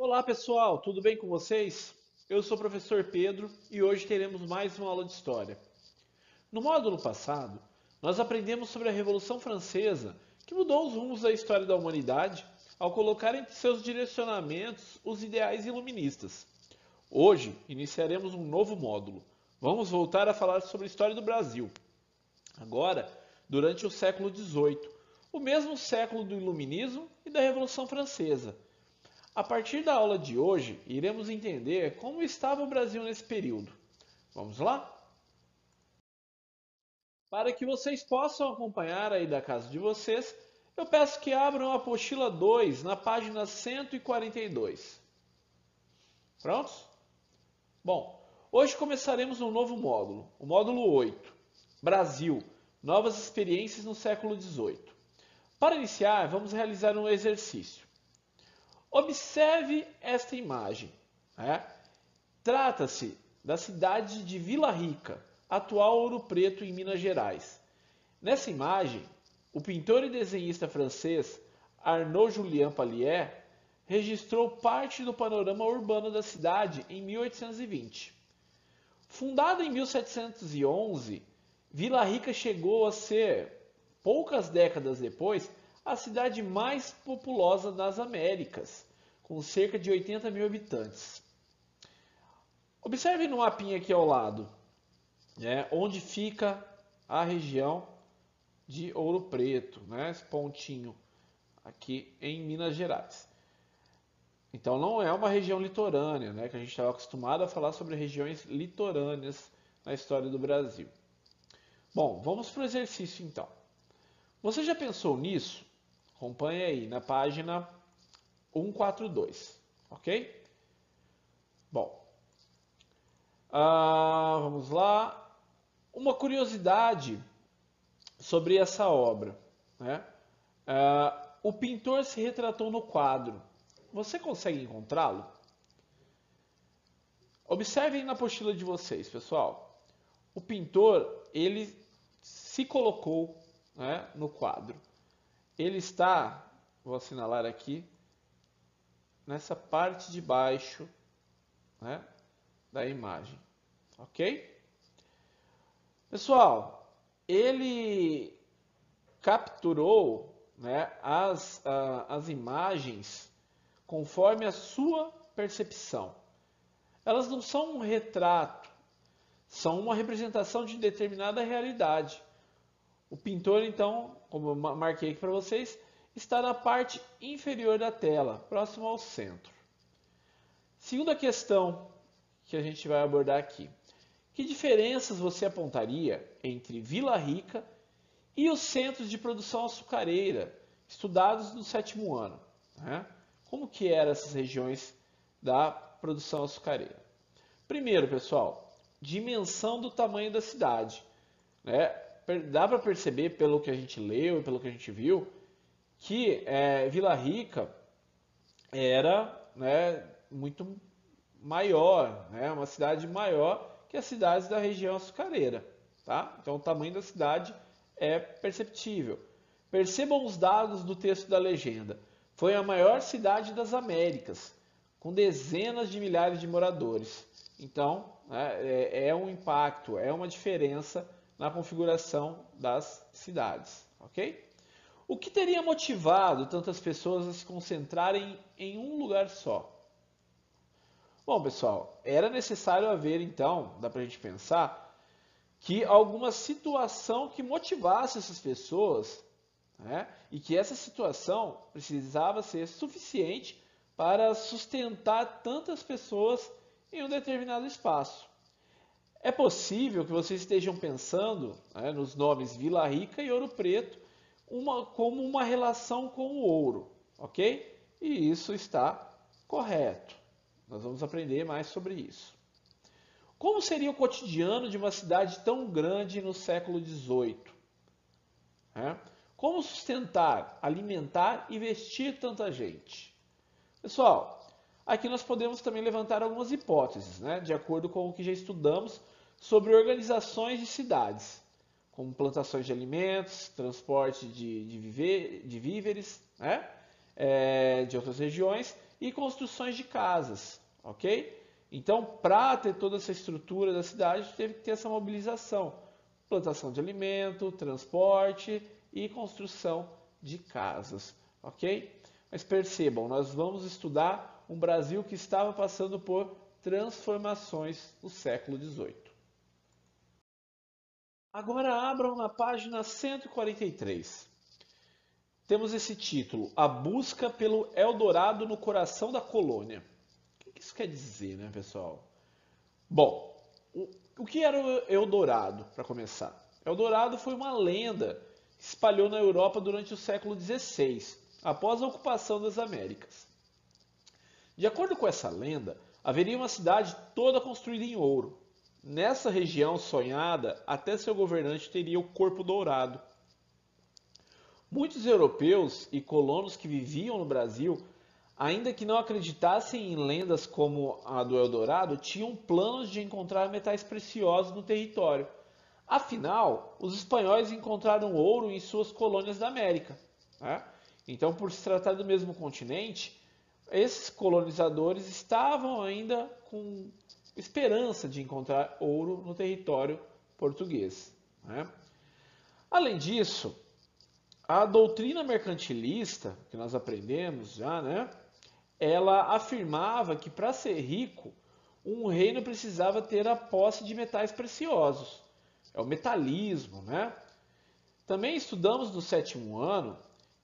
Olá pessoal, tudo bem com vocês? Eu sou o professor Pedro e hoje teremos mais uma aula de História. No módulo passado, nós aprendemos sobre a Revolução Francesa, que mudou os rumos da história da humanidade ao colocar entre seus direcionamentos os ideais iluministas. Hoje, iniciaremos um novo módulo. Vamos voltar a falar sobre a história do Brasil. Agora, durante o século XVIII, o mesmo século do Iluminismo e da Revolução Francesa. A partir da aula de hoje, iremos entender como estava o Brasil nesse período. Vamos lá? Para que vocês possam acompanhar aí da casa de vocês, eu peço que abram a apostila 2 na página 142. Prontos? Bom, hoje começaremos um novo módulo, o módulo 8, Brasil, novas experiências no século XVIII. Para iniciar, vamos realizar um exercício. Observe esta imagem. Trata-se da cidade de Vila Rica, atual Ouro Preto, em Minas Gerais. Nessa imagem, o pintor e desenhista francês Arnaud Julien Pallier registrou parte do panorama urbano da cidade em 1820. Fundada em 1711, Vila Rica chegou a ser, poucas décadas depois, a cidade mais populosa das Américas, com cerca de 80 mil habitantes. Observe no mapinha aqui ao lado, onde fica a região de Ouro Preto, esse pontinho aqui em Minas Gerais. Então não é uma região litorânea, que a gente estava acostumado a falar sobre regiões litorâneas na história do Brasil. Bom, vamos para o exercício então. Você já pensou nisso? Acompanhe aí na página 142, ok? Bom, vamos lá. Uma curiosidade sobre essa obra. O pintor se retratou no quadro. Você consegue encontrá-lo? Observem na apostila de vocês, pessoal. O pintor, ele se colocou, no quadro. Ele está, vou assinalar aqui, nessa parte de baixo, da imagem, ok? Pessoal, ele capturou, as imagens conforme a sua percepção. Elas não são um retrato, são uma representação de determinada realidade. O pintor, então, como eu marquei aqui para vocês, está na parte inferior da tela, próximo ao centro. Segunda questão que a gente vai abordar aqui. Que diferenças você apontaria entre Vila Rica e os centros de produção açucareira, estudados no 7º ano? Como que eram essas regiões da produção açucareira? Primeiro, pessoal, dimensão do tamanho da cidade. Dá para perceber pelo que a gente leu e pelo que a gente viu que Vila Rica era muito maior, uma cidade maior que as cidades da região açucareira. Tá? Então o tamanho da cidade é perceptível. Percebam os dados do texto da legenda. Foi a maior cidade das Américas, com dezenas de milhares de moradores. Então é um impacto, é uma diferença na configuração das cidades, ok? O que teria motivado tantas pessoas a se concentrarem em um lugar só? Bom, pessoal, era necessário haver, então, dá para a gente pensar, que alguma situação que motivasse essas pessoas, e que essa situação precisava ser suficiente para sustentar tantas pessoas em um determinado espaço. É possível que vocês estejam pensando nos nomes Vila Rica e Ouro Preto como uma relação com o ouro, ok? E isso está correto. Nós vamos aprender mais sobre isso. Como seria o cotidiano de uma cidade tão grande no século XVIII? Como sustentar, alimentar e vestir tanta gente? Pessoal, aqui nós podemos também levantar algumas hipóteses, de acordo com o que já estudamos sobre organizações de cidades, como plantações de alimentos, transporte de víveres, de outras regiões e construções de casas, ok? Então, para ter toda essa estrutura da cidade, teve que ter essa mobilização, plantação de alimento, transporte e construção de casas, ok? Mas percebam, nós vamos estudar um Brasil que estava passando por transformações no século XVIII. Agora abram na página 143. Temos esse título, A Busca pelo Eldorado no Coração da Colônia. O que isso quer dizer, né, pessoal? Bom, o que era o Eldorado, para começar? Eldorado foi uma lenda que se espalhou na Europa durante o século XVI, após a ocupação das Américas. De acordo com essa lenda, haveria uma cidade toda construída em ouro. Nessa região sonhada, até seu governante teria o corpo dourado. Muitos europeus e colonos que viviam no Brasil, ainda que não acreditassem em lendas como a do Eldorado, tinham planos de encontrar metais preciosos no território. Afinal, os espanhóis encontraram ouro em suas colônias da América, né? Então, por se tratar do mesmo continente, esses colonizadores estavam ainda com esperança de encontrar ouro no território português, né? Além disso, a doutrina mercantilista, que nós aprendemos já, né? Ela afirmava que para ser rico, um reino precisava ter a posse de metais preciosos. É o metalismo, né? Também estudamos no sétimo ano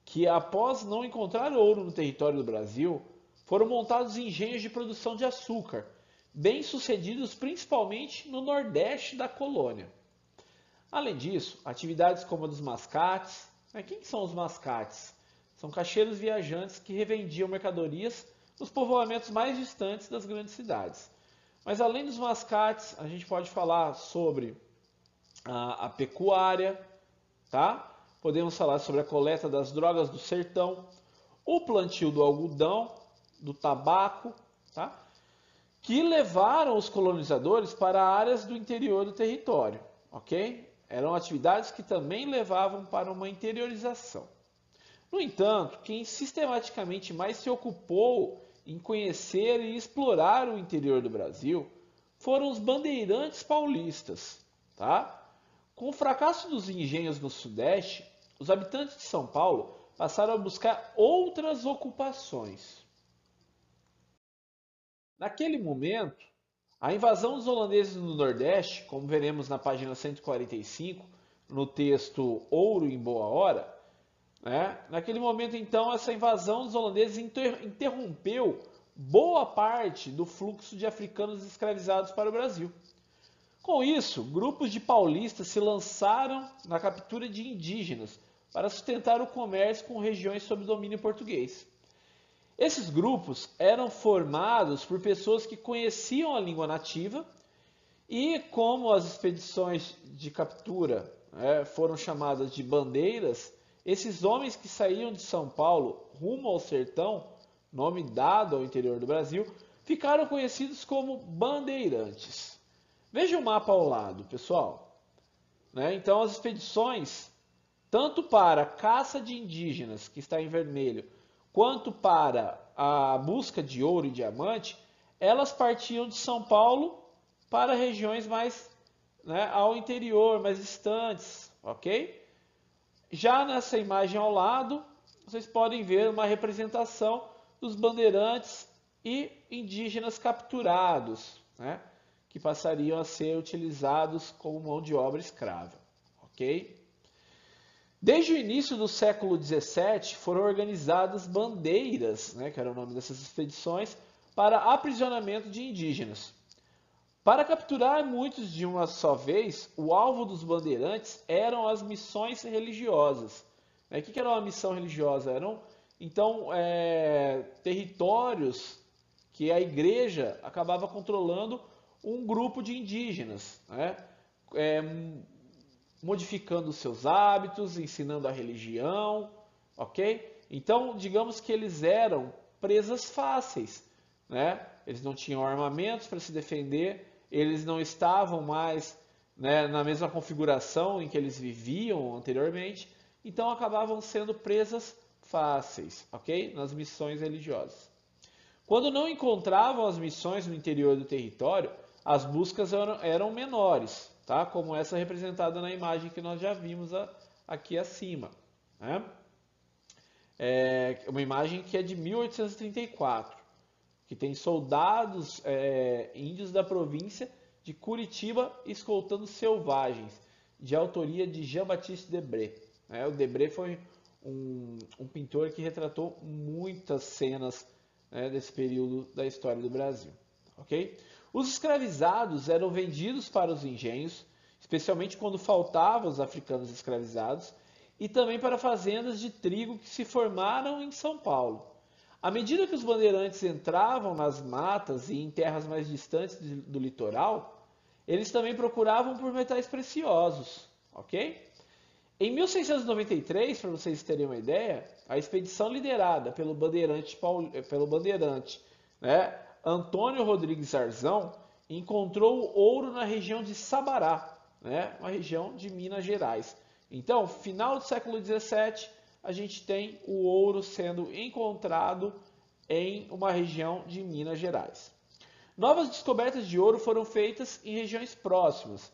que após não encontrar ouro no território do Brasil, foram montados engenhos de produção de açúcar, bem-sucedidos principalmente no nordeste da colônia. Além disso, atividades como a dos mascates. Quem são os mascates? São caixeiros viajantes que revendiam mercadorias nos povoamentos mais distantes das grandes cidades. Mas além dos mascates, a gente pode falar sobre a pecuária, tá? Podemos falar sobre a coleta das drogas do sertão, o plantio do algodão, do tabaco, tá? Que levaram os colonizadores para áreas do interior do território, ok? Eram atividades que também levavam para uma interiorização. No entanto, quem sistematicamente mais se ocupou em conhecer e explorar o interior do Brasil foram os bandeirantes paulistas, tá? Com o fracasso dos engenhos no Sudeste, os habitantes de São Paulo passaram a buscar outras ocupações. Naquele momento, a invasão dos holandeses no Nordeste, como veremos na página 145, no texto Ouro em Boa Hora, né? Naquele momento, então, essa invasão dos holandeses interrompeu boa parte do fluxo de africanos escravizados para o Brasil. Com isso, grupos de paulistas se lançaram na captura de indígenas para sustentar o comércio com regiões sob domínio português. Esses grupos eram formados por pessoas que conheciam a língua nativa e, como as expedições de captura foram chamadas de bandeiras, esses homens que saíam de São Paulo rumo ao sertão, nome dado ao interior do Brasil, ficaram conhecidos como bandeirantes. Veja o mapa ao lado, pessoal. Então, as expedições, tanto para a caça de indígenas, que está em vermelho, quanto para a busca de ouro e diamante, elas partiam de São Paulo para regiões mais ao interior, mais distantes, ok? Já nessa imagem ao lado, vocês podem ver uma representação dos bandeirantes e indígenas capturados, que passariam a ser utilizados como mão de obra escrava, ok? Desde o início do século XVII, foram organizadas bandeiras, que era o nome dessas expedições, para aprisionamento de indígenas. Para capturar muitos de uma só vez, o alvo dos bandeirantes eram as missões religiosas. O que era uma missão religiosa? Eram, então, territórios que a igreja acabava controlando um grupo de indígenas, modificando seus hábitos, ensinando a religião, ok? Então, digamos que eles eram presas fáceis, Eles não tinham armamentos para se defender, eles não estavam mais na mesma configuração em que eles viviam anteriormente, então acabavam sendo presas fáceis, ok? Nas missões religiosas. Quando não encontravam as missões no interior do território, as buscas eram menores, tá? Como essa representada na imagem que nós já vimos aqui acima, né? É uma imagem que é de 1834, que tem soldados índios da província de Curitiba escoltando selvagens, de autoria de Jean-Baptiste Debré. O Debré foi um pintor que retratou muitas cenas desse período da história do Brasil. Okay? Os escravizados eram vendidos para os engenhos, especialmente quando faltavam os africanos escravizados, e também para fazendas de trigo que se formaram em São Paulo. À medida que os bandeirantes entravam nas matas e em terras mais distantes do litoral, eles também procuravam por metais preciosos, ok? Em 1693, para vocês terem uma ideia, a expedição liderada pelo bandeirante, Antônio Rodrigues Arzão, encontrou ouro na região de Sabará, uma região de Minas Gerais. Então, final do século XVII, a gente tem o ouro sendo encontrado em uma região de Minas Gerais. Novas descobertas de ouro foram feitas em regiões próximas,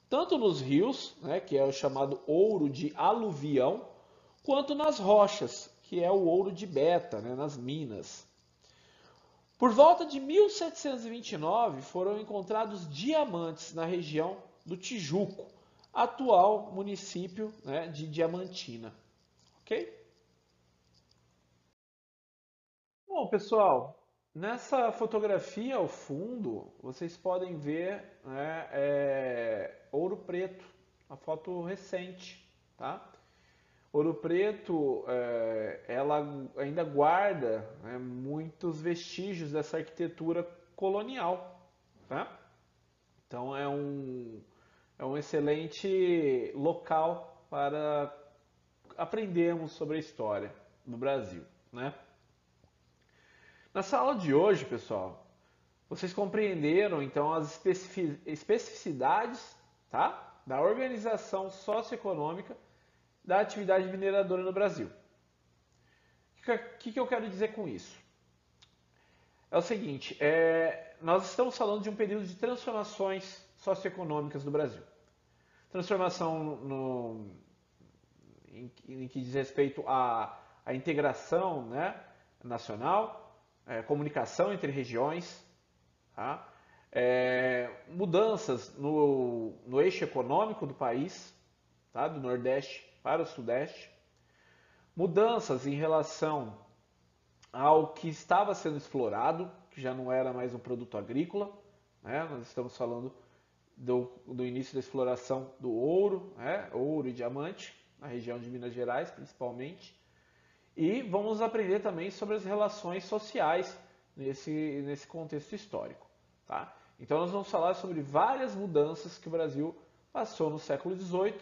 tanto nos rios, que é o chamado ouro de aluvião, quanto nas rochas, que é o ouro de beta, nas minas. Por volta de 1729, foram encontrados diamantes na região do Tijuco, atual município de Diamantina. Ok? Bom, pessoal, nessa fotografia ao fundo, vocês podem ver Ouro Preto, uma foto recente, tá? Ouro Preto, ela ainda guarda muitos vestígios dessa arquitetura colonial, tá? Então é um excelente local para aprendermos sobre a história do Brasil, né? Nessa aula de hoje, pessoal, vocês compreenderam então as especificidades, tá, da organização socioeconômica da atividade mineradora no Brasil. O que eu quero dizer com isso? É o seguinte, nós estamos falando de um período de transformações socioeconômicas do Brasil. Transformação em que diz respeito à integração nacional, comunicação entre regiões, tá? Mudanças no eixo econômico do país, tá? Do Nordeste para o Sudeste, mudanças em relação ao que estava sendo explorado, que já não era mais um produto agrícola, nós estamos falando do início da exploração do ouro, ouro e diamante, na região de Minas Gerais principalmente, e vamos aprender também sobre as relações sociais nesse contexto histórico. Tá? Então nós vamos falar sobre várias mudanças que o Brasil passou no século XVIII.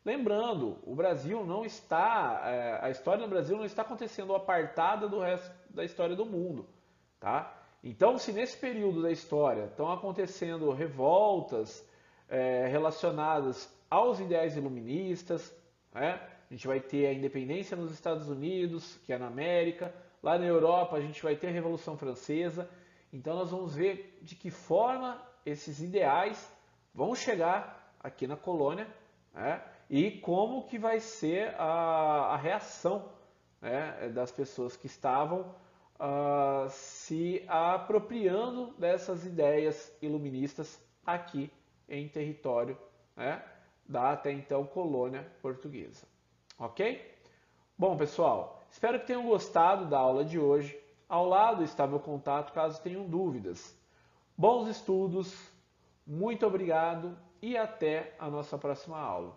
Lembrando, o Brasil não está, a história do Brasil não está acontecendo apartada do resto da história do mundo. Tá? Então, se nesse período da história estão acontecendo revoltas relacionadas aos ideais iluministas, a gente vai ter a independência nos Estados Unidos, que é na América. Lá na Europa a gente vai ter a Revolução Francesa. Então nós vamos ver de que forma esses ideais vão chegar aqui na colônia e como que vai ser a reação das pessoas que estavam se apropriando dessas ideias iluministas aqui em território da até então colônia portuguesa. Ok? Bom, pessoal, espero que tenham gostado da aula de hoje. Ao lado está meu contato caso tenham dúvidas. Bons estudos, muito obrigado e até a nossa próxima aula.